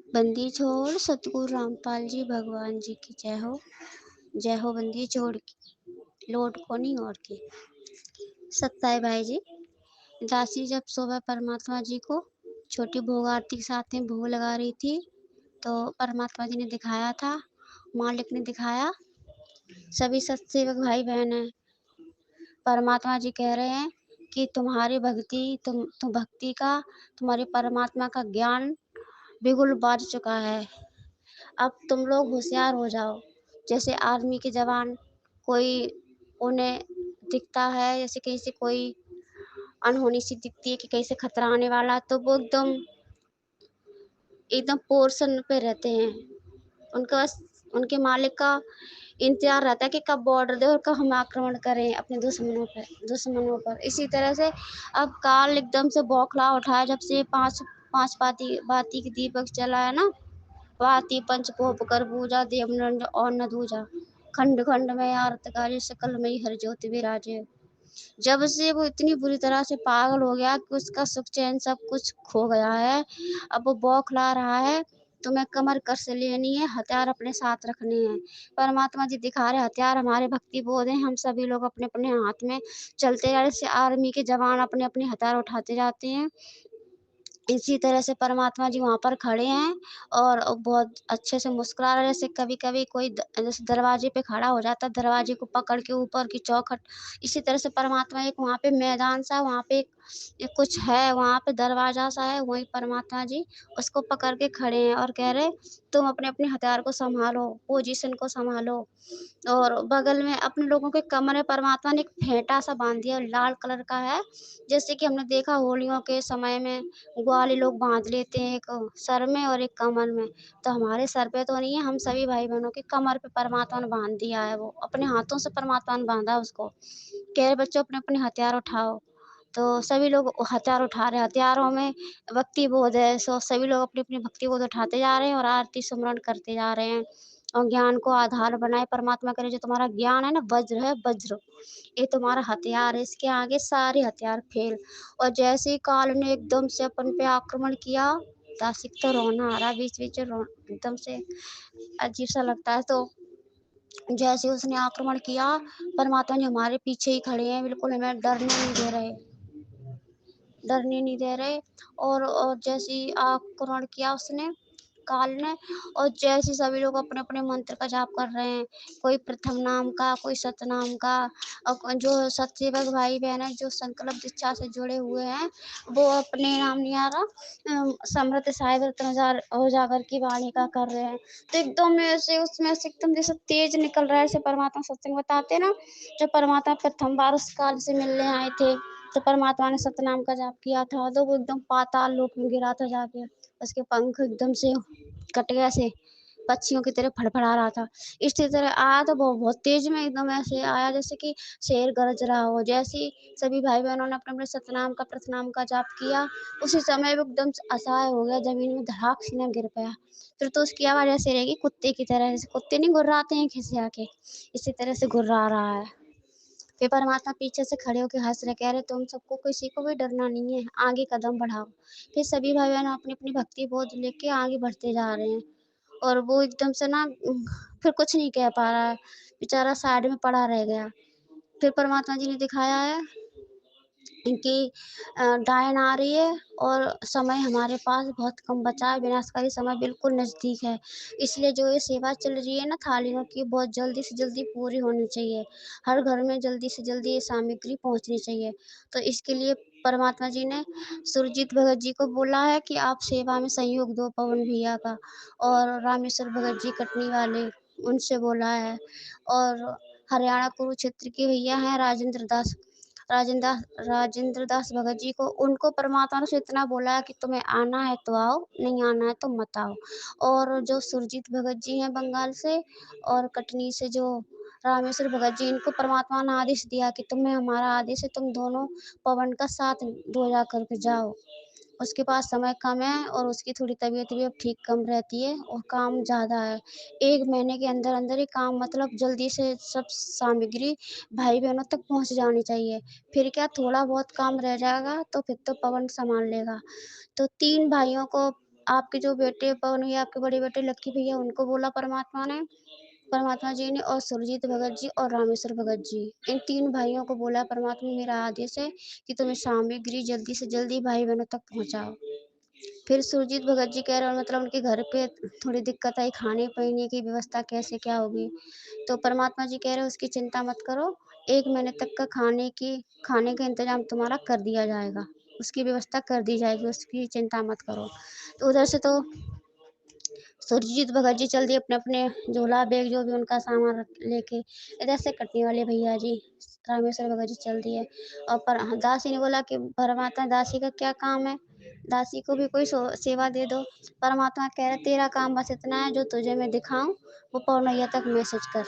बंदी छोड़ सतगुरु रामपाल जी भगवान जी की जय हो बंदी छोड़ की लौट को नहीं और की। सत्ताए भाई जी, दासी जब सुबह परमात्मा जी को छोटी भोग आरती के साथ में भोग लगा रही थी, तो परमात्मा जी ने दिखाया था, मालिक ने दिखाया। सभी सत्सेवक भाई बहन हैं, परमात्मा जी कह रहे हैं कि तुम्हारी भक्ति तुम भक्ति का, तुम्हारी परमात्मा का ज्ञान बिगुल बाज चुका है। अब तुम लोग होशियार हो जाओ। जैसे आर्मी के जवान, कोई उन्हें दिखता है जैसे कहीं से कोई अनहोनी सी दिखती है कि कहीं से खतरा आने वाला है, तो वो एकदम एकदम पोर्शन पे रहते हैं। उनका बस उनके मालिक का इंतजार रहता है कि कब बॉर्डर दे और कब हम आक्रमण करें अपने दुश्मनों पर। इसी तरह से अब काल एकदम से बौखला उठा है, जब से पांच पांच बाती बाती के दीपक जला है ना। वाती पंचकोप कर पूजा देवनंद और न दूजा, खंड खंड में आरत कार्य सकल में हर ज्योति विराजे। जब से वो इतनी बुरी तरह से पागल हो गया कि उसका सुख चैन सब कुछ खो गया है। अब वो बौखला रहा है। तुम्हें कमर कस लेनी है, हथियार अपने साथ रखने हैं। परमात्मा जी दिखा रहे हथियार हमारे भक्ति बोध हैं। हम सभी लोग अपने अपने हाथ में चलते जा रहे, जैसे आर्मी के जवान अपने अपने हथियार उठाते जाते हैं, इसी तरह से परमात्मा जी वहाँ पर खड़े हैं और बहुत अच्छे से मुस्कुरा रहे हैं। जैसे कभी कभी कोई जैसे दरवाजे पे खड़ा हो जाता है, दरवाजे को पकड़ के ऊपर की चौखट, इसी तरह से परमात्मा एक वहाँ पे मैदान सा, वहाँ पे एक कुछ है, वहाँ पे दरवाजा सा है, वही परमात्मा जी उसको पकड़ के खड़े हैं और कह रहे तुम अपने अपने हथियार को संभालो, पोजीशन को संभालो। और बगल में अपने लोगों के कमर में परमात्मा ने एक फेंटा सा बांध दिया, लाल कलर का है। जैसे कि हमने देखा होलियों के समय में ग्वाली लोग बांध लेते हैं, एक सर में और एक कमर में। तो हमारे सर पे तो नहीं है, हम सभी भाई बहनों के कमर पे परमात्मा ने बांध दिया है, वो अपने हाथों से परमात्मा ने बांधा उसको। कह रहे बच्चों अपने अपने हथियार उठाओ। तो सभी लोग हथियार उठा रहे हैं, हथियारों में भक्ति बोध है, सो सभी लोग अपनी अपनी भक्ति बोध उठाते जा रहे हैं और आरती सुमरन करते जा रहे हैं। और ज्ञान को आधार बनाए परमात्मा करे, जो तुम्हारा ज्ञान है ना, वज्र है वज्र, ये तुम्हारा हथियार है, इसके आगे सारे हथियार फेल। और जैसे ही काल ने एकदम से अपन पे आक्रमण किया, दासिक तो रोना आ रहा बीच बीच में, एकदम से अजीब सा लगता है। तो जैसे उसने आक्रमण किया, परमात्मा जी हमारे पीछे ही खड़े हैं, बिल्कुल हमें डरने नहीं दे रहे। और जैसे ही आक्रमण किया उसने, काल ने, और जैसे सभी लोग अपने अपने मंत्र का जाप कर रहे हैं, कोई प्रथम नाम का, कोई सतनाम का। और जो सतसेवक भाई बहन है, जो संकल्प दीक्षा से जुड़े हुए हैं, वो अपने नाम नहीं आ रहा, समृत साहिब रत्न उजागर की वाणी का कर रहे हैं। तो एकदम ऐसे उसमें से एकदम जैसे तेज निकल रहा है, ऐसे परमात्मा सत्संग बताते ना, जब परमात्मा प्रथम बार उस काल से मिलने आए थे, तो परमात्मा ने सतनाम का जाप किया था, तो वो एकदम पाताल लोक में गिरा था जाके। उसके पंख एकदम से कट गया, से पक्षियों की तरह फड़फड़ा रहा था। इसी तरह आया तो बहुत तेज में एकदम ऐसे आया, जैसे कि शेर गरज रहा हो। जैसे ही सभी भाई बहनों ने अपने अपने सतनाम का प्रथनाम का जाप किया, उसी समय वो एकदम असहाय हो गया, जमीन में धड़ाक से न गिर पाया। फिर तो उसकी आवाज ऐसे रहेगी कुत्ते की तरह, जैसे कुत्ते नहीं गुर्राते हैं खिसिया के, इसी तरह से गुर्रा रहा है। फिर परमात्मा पीछे से खड़े होकर हंस रहे, कह रहे तुम सबको किसी को भी डरना नहीं है, आगे कदम बढ़ाओ। फिर सभी भाई बहन अपनी अपनी भक्ति बोध लेके आगे बढ़ते जा रहे हैं। और वो एकदम से ना फिर कुछ नहीं कह पा रहा है, बेचारा साइड में पड़ा रह गया। फिर परमात्मा जी ने दिखाया है इनकी डायन आ रही है और समय हमारे पास बहुत कम बचा है, विनाशकारी समय बिल्कुल नज़दीक है। इसलिए जो ये सेवा चल रही है ना थालियों की, बहुत जल्दी से जल्दी पूरी होनी चाहिए। हर घर में जल्दी से जल्दी ये सामग्री पहुंचनी चाहिए। तो इसके लिए परमात्मा जी ने सुरजीत भगत जी को बोला है कि आप सेवा में सहयोग दो, पवन भैया का। और रामेश्वर भगत जी कटनी वाले, उनसे बोला है। और हरियाणा कुरुक्षेत्र के भैया हैं राजेंद्र दास भगत जी को, उनको परमात्मा ने इतना बोला है कि तुम्हें आना है तो आओ, नहीं आना है तो मत आओ। और जो सुरजीत भगत जी हैं बंगाल से, और कटनी से जो रामेश्वर भगत जी, इनको परमात्मा ने आदेश दिया कि तुम्हें हमारा आदेश है, तुम दोनों पवन का साथ दो जा करके जाओ। उसके पास समय कम है और उसकी थोड़ी तबीयत भी अब ठीक कम रहती है और काम ज़्यादा है। 1 महीने के अंदर अंदर ही काम, मतलब जल्दी से सब सामग्री भाई बहनों तक पहुंच जानी चाहिए। फिर क्या थोड़ा बहुत काम रह जाएगा तो फिर तो पवन संभाल लेगा। तो 3 भाइयों को आपके जो बेटे पवन भैया, आपके बड़े बेटे लक्की भैया, उनको बोला परमात्मा जी ने, और सुरजीत भगत जी और रामेश्वर भगत जी, इन 3 भाइयों को बोला परमात्मा मेरा आदेश है कि तुम सामग्री जल्दी से जल्दी भाई बहनों तक पहुँचाओ। फिर सुरजीत भगत जी कह रहे हैं, मतलब उनके घर पे थोड़ी दिक्कत आई, खाने पीने की व्यवस्था कैसे क्या होगी। तो परमात्मा जी कह रहे हैं उसकी चिंता मत करो, 1 महीने तक का खाने का इंतजाम तुम्हारा कर दिया जाएगा, उसकी व्यवस्था कर दी जाएगी, उसकी चिंता मत करो। तो उधर से तो सुरजीत भगत जी चल दिए अपने अपने झोला बैग जो भी उनका सामान लेके। इधर से कटनी वाले भैया जी रामेश्वर भगत जी चल दिए। और पर दासी ने बोला कि परमात्मा, दासी का क्या काम है, दासी को भी कोई सेवा दे दो। परमात्मा कह रहे तेरा काम बस इतना है, जो तुझे मैं दिखाऊं वो पौनैया तक मैसेज कर,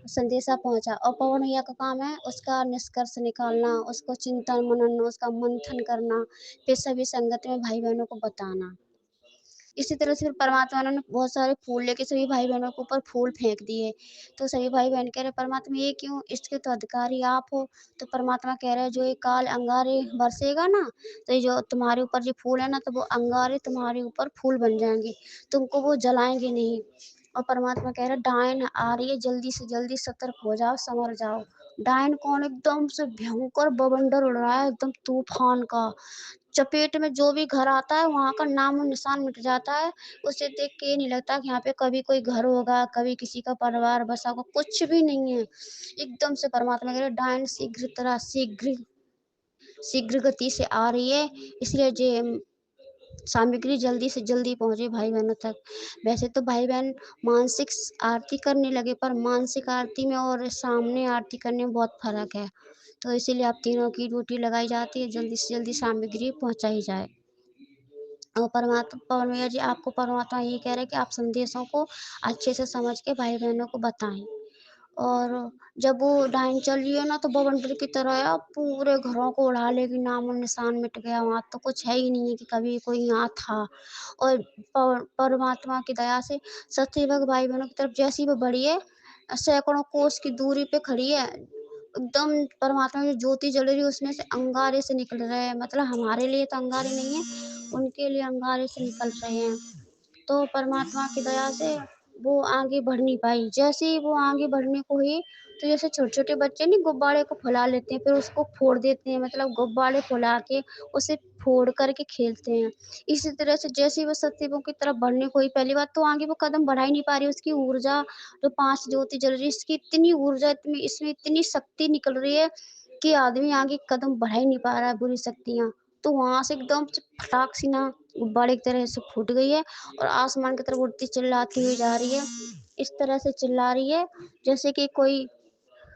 संदेशा पहुंचा। और पवन भैया का काम है उसका निष्कर्ष निकालना, उसको चिंतन मनन, उसका मंथन करना, फिर सभी संगत में भाई बहनों को बताना। इसी तरह से फिर परमात्मा ने बहुत सारे फूल लेके सभी भाई बहनों के ऊपर फूल फेंक दिए। तो सभी भाई बहन कह रहे परमात्मा ये क्यों, इसके तो अधिकारी आप हो। तो परमात्मा कह रहे जो ये काल अंगारे बरसेगा ना, तो ये जो तुम्हारे ऊपर जो फूल है ना, तो वो अंगारे तुम्हारे ऊपर फूल बन जाएंगे, तुमको वो जलाएंगे नहीं। और परमात्मा कह रहे डायन आ रही है, जल्दी से जल्दी सतर्क हो जाओ, संवर जाओ। डायन कौन, एकदम से भयंकर बवंडर उड़ रहा है, एकदम तूफान का। चपेट में जो भी घर आता है वहां का नामो निशान मिट जाता है। उसे देख के ये नहीं लगता कि यहाँ पे कभी कोई घर होगा, कभी किसी का परिवार बसा होगा, कुछ भी नहीं है। एकदम से परमात्मा कह रहे डायन शीघ्र शीघ्र गति से आ रही है, इसलिए जे सामग्री जल्दी से जल्दी पहुंचे भाई बहनों तक। वैसे तो भाई बहन मानसिक आरती करने लगे, पर मानसिक आरती में और सामने आरती करने में बहुत फर्क है। तो इसीलिए आप तीनों की ड्यूटी लगाई जाती है, जल्दी से जल्दी सामग्री पहुंचाई जाए। और परमात्मा पवन भैया जी आपको परमात्मा ये कह रहे हैं कि आप संदेशों को अच्छे से समझ के भाई बहनों को बताएं। और जब वो डाइन चल रही है ना, तो बवंडर की तरह है, पूरे घरों को उड़ा लेगी, नामो निशान मिट गया, वहां तो कुछ है ही नहीं है कि कभी कोई यहाँ था। और परमात्मा की दया से सत्यवक भाई बहनों की तरफ जैसी वो बढ़ी है, सैकड़ों कोस की दूरी पे खड़ी है, एकदम परमात्मा की ज्योति जल रही है, उसमें से अंगारे से निकल रहे हैं। मतलब हमारे लिए तो अंगारे नहीं है, उनके लिए अंगारे से निकल रहे हैं। तो परमात्मा की दया से वो आगे बढ़ नहीं पाई। जैसे ही वो आगे बढ़ने को हुई, तो जैसे छोटे छोटे बच्चे नहीं गुब्बारे को फुला लेते हैं, फिर उसको फोड़ देते हैं, मतलब गुब्बारे फुला के उसे फोड़ करके खेलते हैं। इसी तरह से जैसे ही वो सत्युगों की तरफ बढ़ने को हुई, पहली बात तो आगे वो कदम बढ़ा ही नहीं पा रही। उसकी ऊर्जा जो 5 ज्योति जल रही है, इसकी इतनी ऊर्जा, इतनी इसमें इतनी शक्ति निकल रही है कि आदमी आगे कदम बढ़ा ही नहीं पा रहा है, बुरी शक्तियाँ। तो वहां से एकदम से फटाक सी ना गुब्बारे की तरह से फूट गई है, और आसमान की तरफ उड़ती चिल्लाती हुई जा रही है। इस तरह से चिल्ला रही है जैसे कि कोई,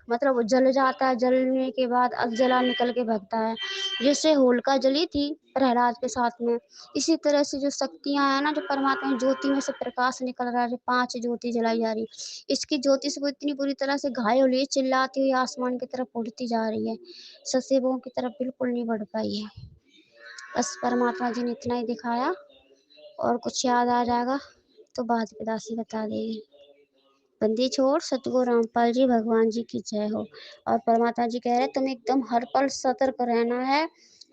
मतलब वो जल जाता है, जलने के बाद अधजला निकल के भगता है, जैसे होलिका जली थी प्रहलाद के साथ में। इसी तरह से जो शक्तियां हैं ना, जो परमात्मा की ज्योति में से प्रकाश निकल रहा है, जो 5 ज्योति जलाई जा रही है, इसकी ज्योति से वो इतनी बुरी तरह से घायल हो रही है, चिल्लाती हुई आसमान की तरफ उड़ती जा रही है, ससेबों की तरफ बिल्कुल नहीं बढ़ पाई है। बस परमात्मा जी ने इतना ही दिखाया, और कुछ याद आ जाएगा तो बाद में दासी बता देगी। बंदी छोड़ सतगुरु रामपाल जी भगवान जी की जय हो। और परमात्मा जी कह रहे तुम एकदम हर पल सतर्क रहना है,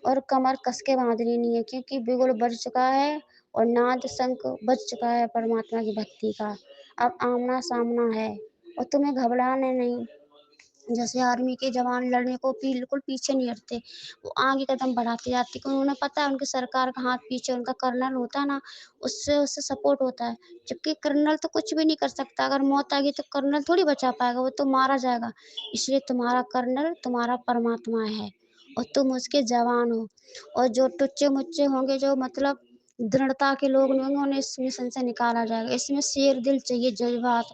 और कमर कस के बांध लेनी है, क्योंकि बिगुल बज चुका है और नाद शंख बज चुका है परमात्मा की भक्ति का। अब आमना सामना है, और तुम्हें घबराना नहीं। जैसे आर्मी के जवान लड़ने को बिल्कुल पीछे नहीं हटते, वो आगे कदम बढ़ाते जाते, क्योंकि उन्हें पता है उनके सरकार का हाथ पीछे, उनका कर्नल होता है ना, उससे उससे सपोर्ट होता है। जबकि कर्नल तो कुछ भी नहीं कर सकता, अगर मौत आ गई तो कर्नल थोड़ी बचा पाएगा, वो तो मारा जाएगा। इसलिए तुम्हारा कर्नल तुम्हारा परमात्मा है, और तुम उसके जवान हो। और जो टुच्चे मुच्चे होंगे, जो मतलब दृढ़ता के लोग नहीं होंगे, उन्हें इस मिशन से निकाला जाएगा। इसमें शेर दिल चाहिए, जज्बात,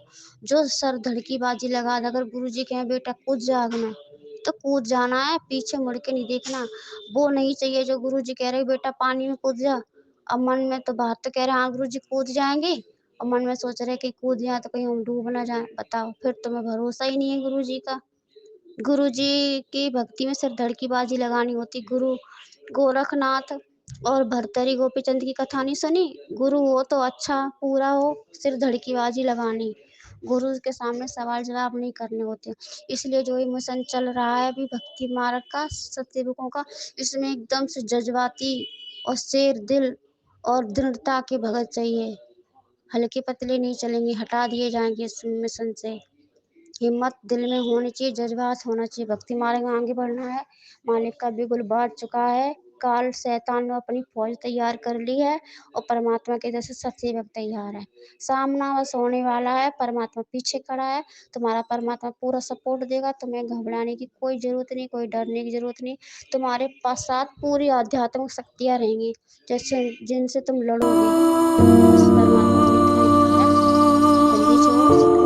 जो सर धड़की बाजी लगा दे। अगर गुरु जी कहें बेटा कूद जागना, तो कूद जाना है, पीछे मुड़ के नहीं देखना। वो नहीं चाहिए जो गुरु जी कह रहे बेटा पानी में कूद जा, अब मन में तो बात तो कह रहे हाँ गुरु जी कूद जाएंगे, और मन में सोच रहे कि कूद जाए तो कहीं हम डूब ना जाए। बताओ, फिर तुम्हें भरोसा ही नहीं है गुरु जी का। गुरु जी की भक्ति में सिर धड़की बाजी लगानी होती। गुरु गोरखनाथ और भर्तरी गोपीचंद की कथा नहीं सुनी? गुरु हो तो अच्छा पूरा हो, सिर धड़की बाजी लगानी, गुरु के सामने सवाल जवाब नहीं करने होते। इसलिए जो ये मिशन चल रहा है अभी भक्ति मार्ग का, सत्सेवकों का, इसमें एकदम से जज्बाती और शेर दिल और दृढ़ता के भगत चाहिए। हल्के पतले नहीं चलेंगे, हटा दिए जाएंगे इस मिशन से। हिम्मत दिल में होनी चाहिए, जज्बात होना चाहिए, भक्ति मार्ग में आगे बढ़ना है। मालिक का बिगुल बांट चुका है, काल शैतान ने अपनी फौज तैयार कर ली है और परमात्मा के जैसे सतसेवक तैयार है। सामना बस होने वाला है, परमात्मा पीछे खड़ा है। तुम्हारा परमात्मा पूरा सपोर्ट देगा, तुम्हें घबराने की कोई जरूरत नहीं, कोई डरने की जरूरत नहीं। तुम्हारे पास साथ पूरी आध्यात्मिक शक्तियाँ रहेंगी जैसे जिनसे तुम लड़ोगे। बस परमात्मा से इतना ही कहा है, बंदी छोड़